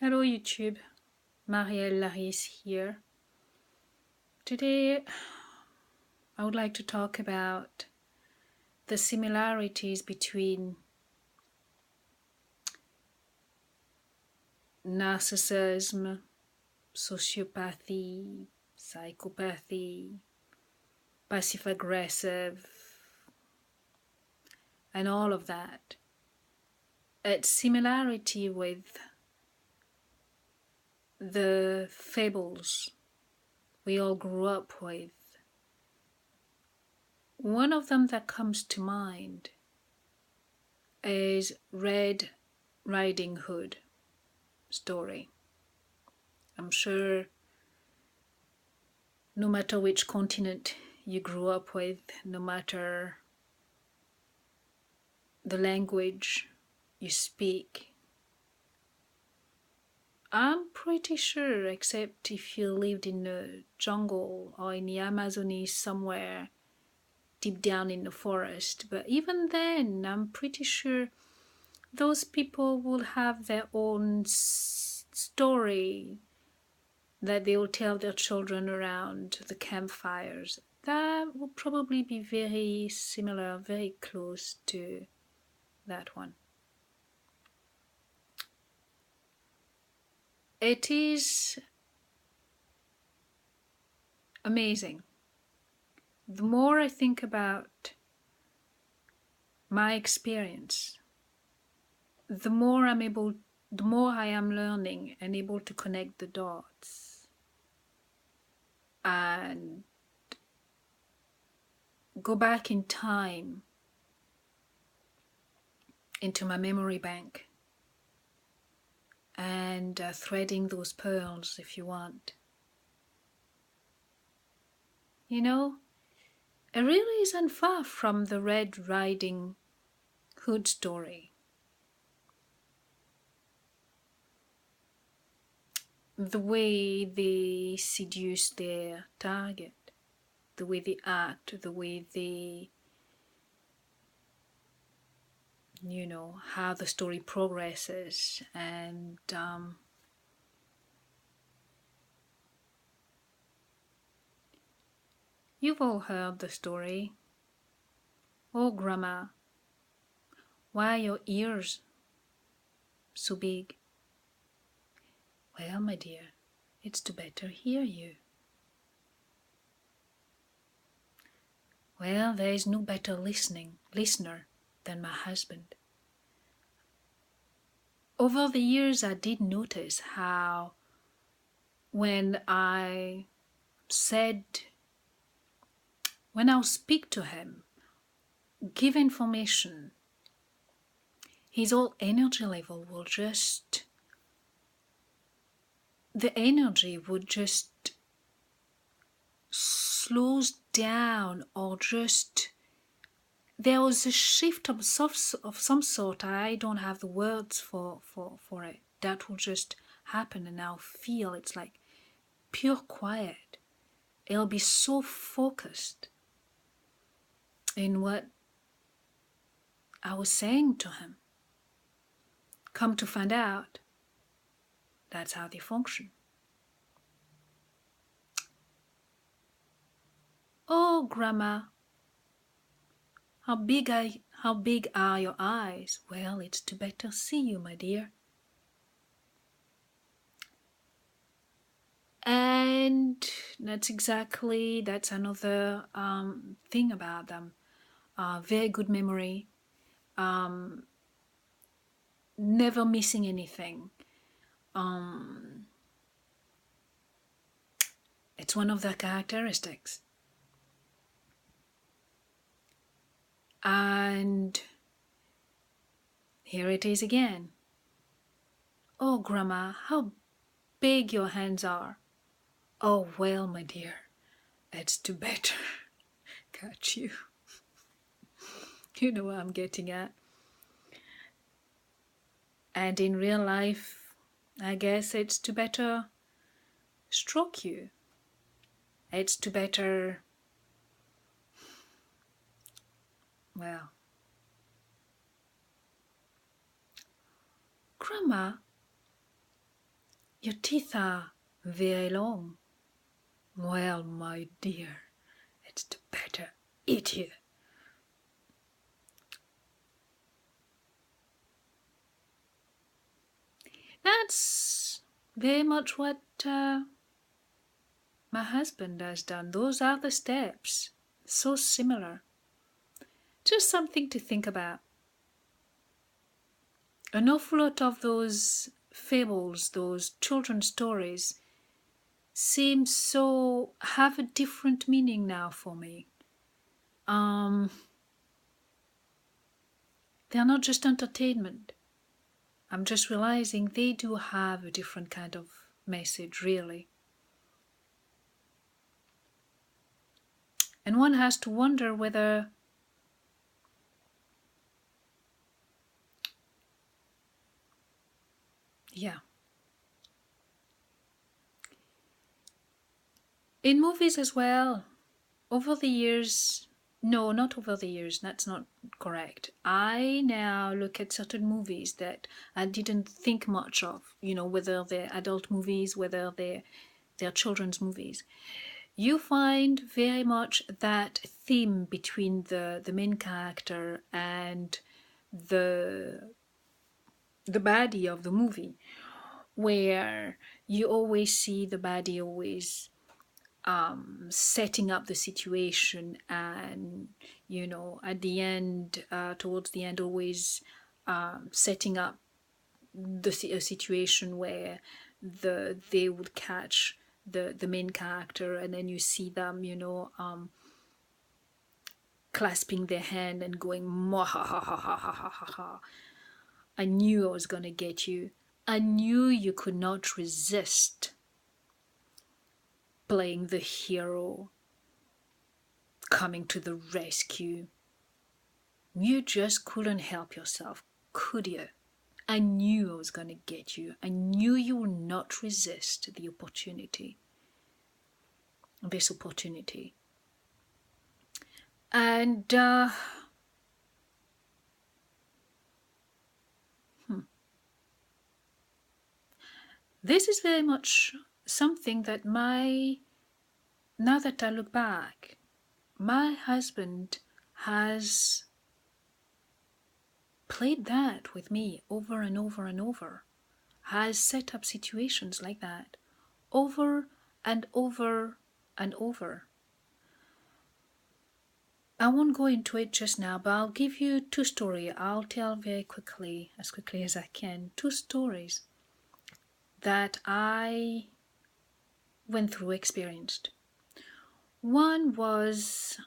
Hello YouTube, Marielle Laris here. Today I would like to talk about the similarities between narcissism, sociopathy, psychopathy, passive-aggressive, and all of that. Its similarity with the fables we all grew up with. One of them that comes to mind is Red Riding Hood story. I'm sure no matter which continent you grew up with, no matter the language you speak, I'm pretty sure, except if you lived in the jungle or in the Amazonie somewhere deep down in the forest, but even then I'm pretty sure those people will have their own story that they will tell their children around the campfires. That will probably be very similar, very close to that one. It is amazing. The more I think about my experience, the more I am learning and able to connect the dots and go back in time into my memory bank and threading those pearls, if you want. You know, it really isn't far from the Red Riding Hood story. The way they seduce their target, the way they act, the way they, you know, how the story progresses. And you've all heard the story. Oh, Grandma, why are your ears so big? Well, my dear, it's to better hear you. Well, there is no better listener than my husband. Over the years, I did notice how when I speak to him, give information, his whole energy level will just, the energy would just slows down, or just, there was a shift of some sort. I don't have the words for it. That will just happen, and I'll feel it's like pure quiet. It'll be so focused in what I was saying to him. Come to find out, that's how they function. Oh, Grandma, how big are your eyes? Well, it's to better see you, my dear. And that's another thing about them. Very good memory, never missing anything. It's one of their characteristics. And here it is again. Oh, Grandma, how big your hands are. Oh, well, my dear, it's to better catch you. You know what I'm getting at. And in real life, I guess it's to better stroke you. It's to better, well, Grandma, Your teeth are very long. Well, my dear, it's the better eat you. That's very much what my husband has done. Those are the steps. So similar. Just something to think about. An awful lot of those fables, those children's stories, seem so have a different meaning now for me. They're not just entertainment. I'm just realizing they do have a different kind of message, really. And one has to wonder whether in movies as well, over the years, no, not over the years, that's not correct. I now look at certain movies that I didn't think much of, whether they're adult movies, whether they're children's movies. You find very much that theme between the main character and the baddie of the movie, where you always see the baddie always setting up the situation, and at the end, towards the end, always setting up a situation where they would catch the main character, and then you see them clasping their hand and going "Mwahahahahahaha. I knew I was gonna get you. I knew you could not resist playing the hero, coming to the rescue. You just couldn't help yourself, could you? I knew I was going to get you. I knew you would not resist the opportunity. This opportunity. And this is very much something that now that I look back, my husband has played that with me over and over and over, has set up situations like that over and over and over. I won't go into it just now, but I'll give you two stories. I'll tell very quickly, as quickly as I can, two stories that I went through, experienced. One was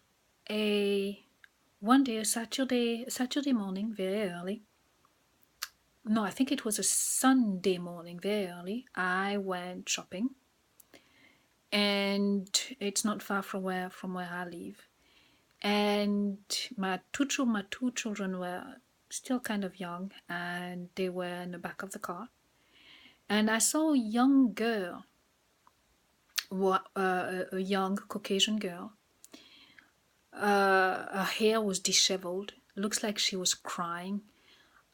one day, a Saturday morning, very early. No, I think it was a Sunday morning, very early. I went shopping, and it's not far from where I live. And my two children were still kind of young, and they were in the back of the car. And I saw a young girl, a young Caucasian girl. Her hair was disheveled. Looks like she was crying.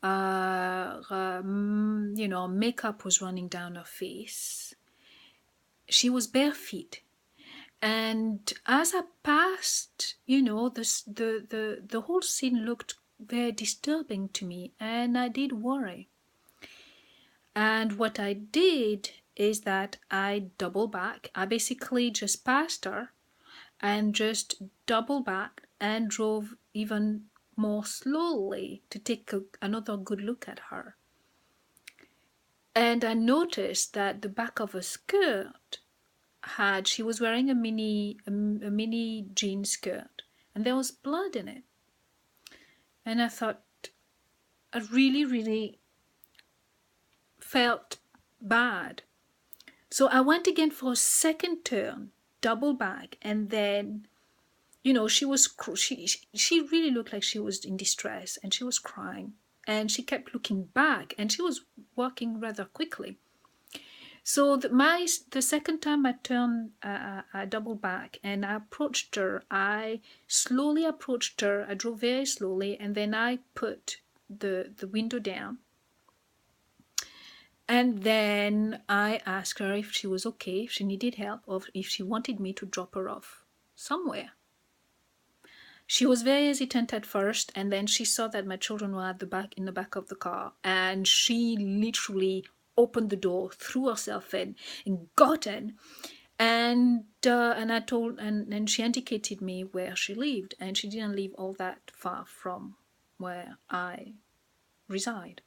Makeup was running down her face. She was bare feet. And as I passed, the whole scene looked very disturbing to me, and I did worry. And what I did is that I doubled back. I basically just passed her and just doubled back and drove even more slowly to take another good look at her. And I noticed that the back of her skirt she was wearing a mini jean skirt, and there was blood in it. And I thought, I really, really felt bad. So I went again for a second turn, double back, and then, she really looked like she was in distress, and she was crying, and she kept looking back, and she was walking rather quickly. So the second time I turned, I doubled back, and I approached her. I slowly approached her. I drove very slowly, and then I put the window down. And then I asked her if she was okay, if she needed help, or if she wanted me to drop her off somewhere. She was very hesitant at first, and then she saw that my children were at the back, in the back of the car, and she literally opened the door, threw herself in, and got in. And she indicated me where she lived, and she didn't live all that far from where I reside.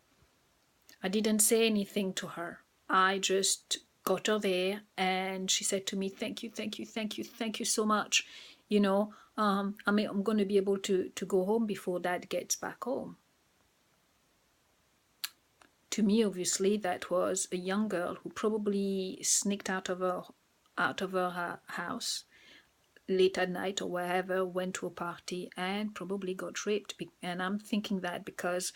I didn't say anything to her. I just got her there, and she said to me, "Thank you, thank you, thank you, thank you so much. I'm going to be able to go home before Dad gets back home." To me, obviously, that was a young girl who probably sneaked out of her house late at night or wherever, went to a party, and probably got raped. And I'm thinking that because,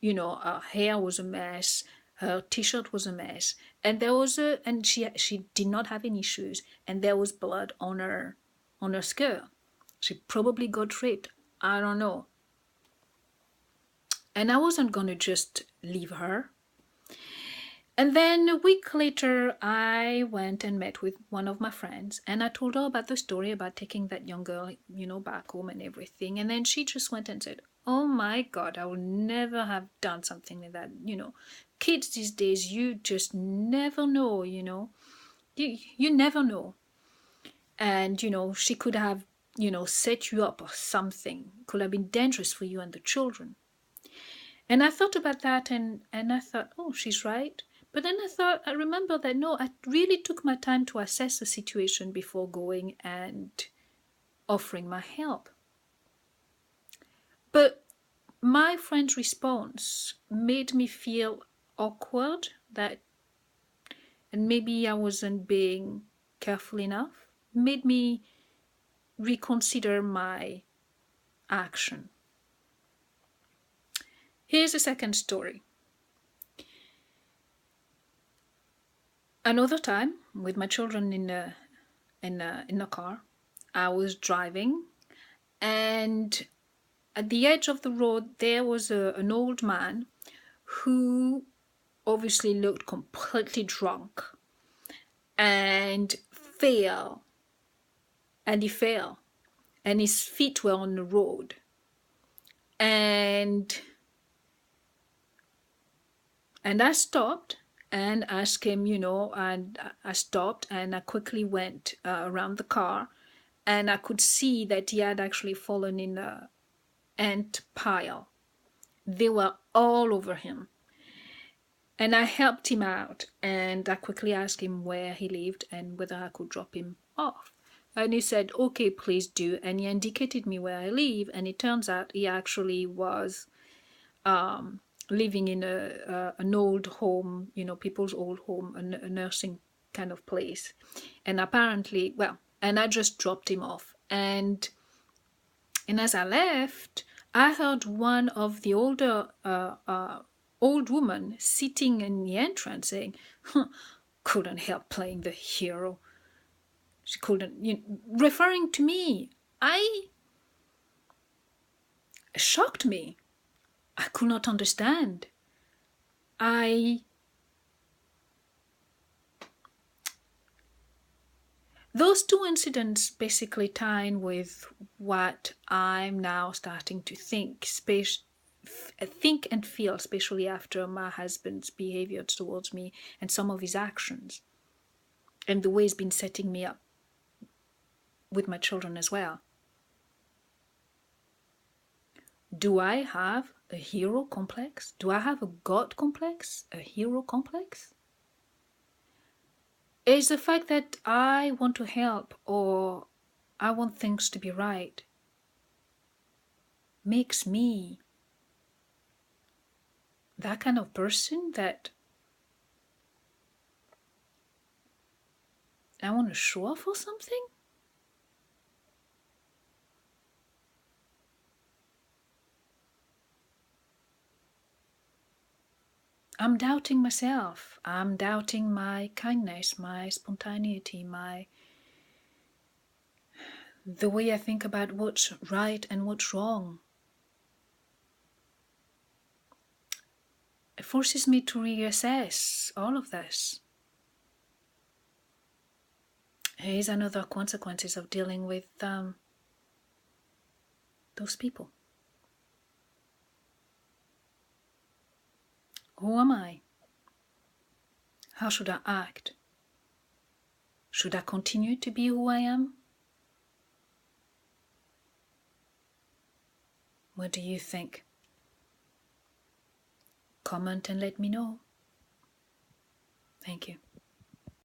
her hair was a mess, her t-shirt was a mess, and she did not have any shoes, and there was blood on her skirt. She probably got raped. I don't know. And I wasn't gonna just leave her. And then a week later, I went and met with one of my friends, and I told her about the story about taking that young girl, back home and everything. And then she just went and said, "Oh my God, I would never have done something like that. Kids these days, you just never know, You never know." And, she could have, set you up or something. Could have been dangerous for you and the children. And I thought about that, and I thought, oh, she's right. But then I remember that no, I really took my time to assess the situation before going and offering my help. But my friend's response made me feel awkward, and maybe I wasn't being careful enough, made me reconsider my action. Here's a second story. Another time, with my children in a car, I was driving, and at the edge of the road there was an old man who obviously looked completely drunk and fell, and he fell, and his feet were on the road, and I stopped and asked him, and I stopped and I quickly went around the car, and I could see that he had actually fallen in a ant pile. They were all over him. And I helped him out, and I quickly asked him where he lived and whether I could drop him off. And he said, "Okay, please do." And he indicated me where I live, and it turns out he actually was living in an old home, people's old home, a nursing kind of place. And apparently, and I just dropped him off. And as I left, I heard one of the older old woman sitting in the entrance saying, "Couldn't help playing the hero." She couldn't, referring to me. Shocked me. I could not understand. Those two incidents basically tie in with what I'm now starting to think and feel, especially after my husband's behavior towards me and some of his actions, and the way he's been setting me up with my children as well. Do I have a hero complex? Do I have a God complex? A hero complex? Is the fact that I want to help or I want things to be right makes me that kind of person that I want to show off or something? I'm doubting myself. I'm doubting my kindness, my spontaneity, the way I think about what's right and what's wrong. It forces me to reassess all of this. Here's another consequences of dealing with those people. Who am I? How should I act? Should I continue to be who I am? What do you think? Comment and let me know. Thank you.